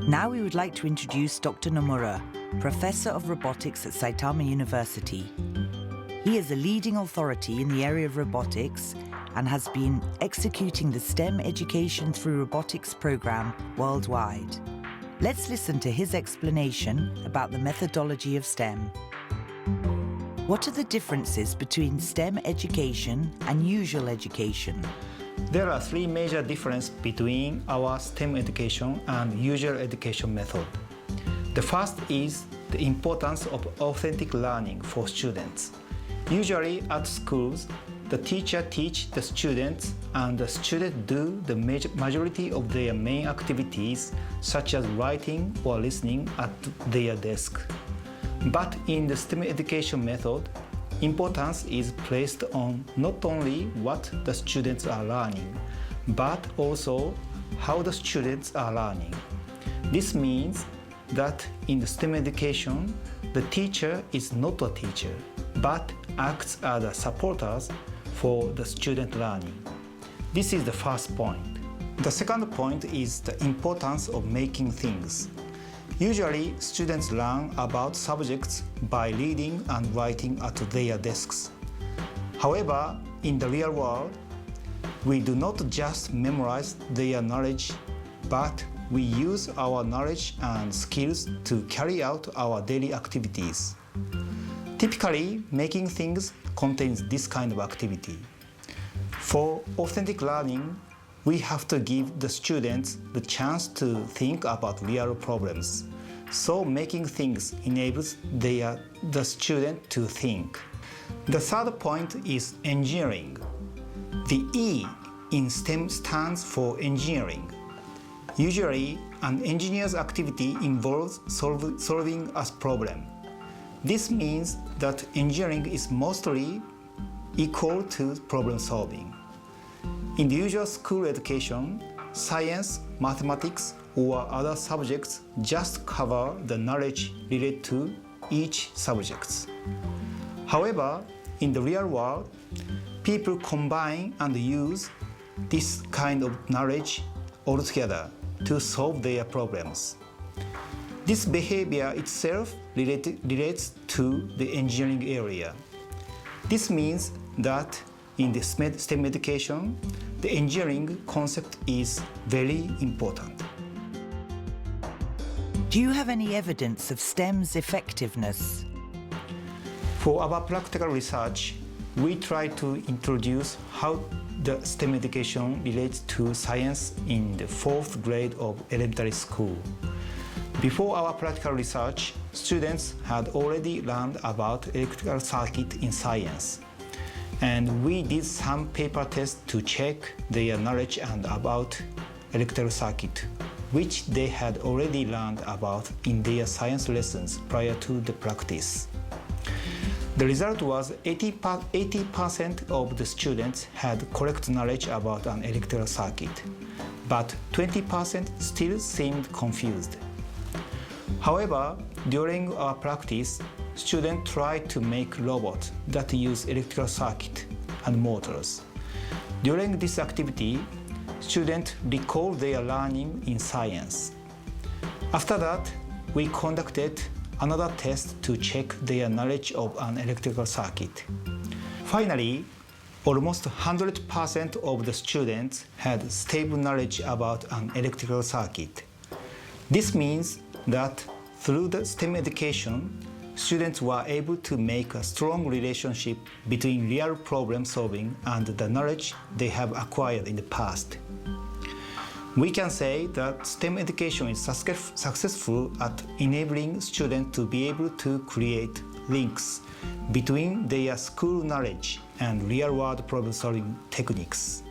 Now we would like to introduce Dr. Nomura, Professor of Robotics at Saitama University. He is a leading authority in the area of robotics and has been executing the STEM Education through Robotics program worldwide. Let's listen to his explanation about the methodology of STEM. What are the differences between STEM education and usual education? There are three major differences between our STEM education and usual education method. The first is the importance of authentic learning for students. Usually at schools, the teacher teaches the students and the students do the majority of their main activities such as writing or listening at their desk. But in the STEM education method, importance is placed on not only what the students are learning, but also how the students are learning. This means that in the STEM education, the teacher is not a teacher, but acts as a supporters for the student learning. This is the first point. The second point is the importance of making things. Usually, students learn about subjects by reading and writing at their desks. However, in the real world, we do not just memorize their knowledge, but we use our knowledge and skills to carry out our daily activities. Typically, making things contains this kind of activity. For authentic learning, we have to give the students the chance to think about real problems. So making things enables the student to think. The third point is engineering. The E in STEM stands for engineering. Usually, an engineer's activity involves solving a problem. This means that engineering is mostly equal to problem solving. In the usual school education, science, mathematics, or other subjects just cover the knowledge related to each subject. However, in the real world, people combine and use this kind of knowledge altogether to solve their problems. This behavior itself relates to the engineering area. This means that in the STEM education, the engineering concept is very important. Do you have any evidence of STEM's effectiveness? For our practical research, we try to introduce how the STEM education relates to science in the 4th grade of elementary school. Before our practical research, students had already learned about electrical circuit in science. And we did some paper tests to check their knowledge and about electrical circuit, which they had already learned about in their science lessons prior to the practice. The result was 80% of the students had correct knowledge about an electrical circuit, but 20% still seemed confused. However, during our practice, students tried to make robots that use electrical circuit and motors. During this activity, students recalled their learning in science. After that, we conducted another test to check their knowledge of an electrical circuit. Finally, almost 100% of the students had stable knowledge about an electrical circuit. This means that through the STEM education, students were able to make a strong relationship between real problem solving and the knowledge they have acquired in the past. We can say that STEM education is successful at enabling students to be able to create links between their school knowledge and real-world problem-solving techniques.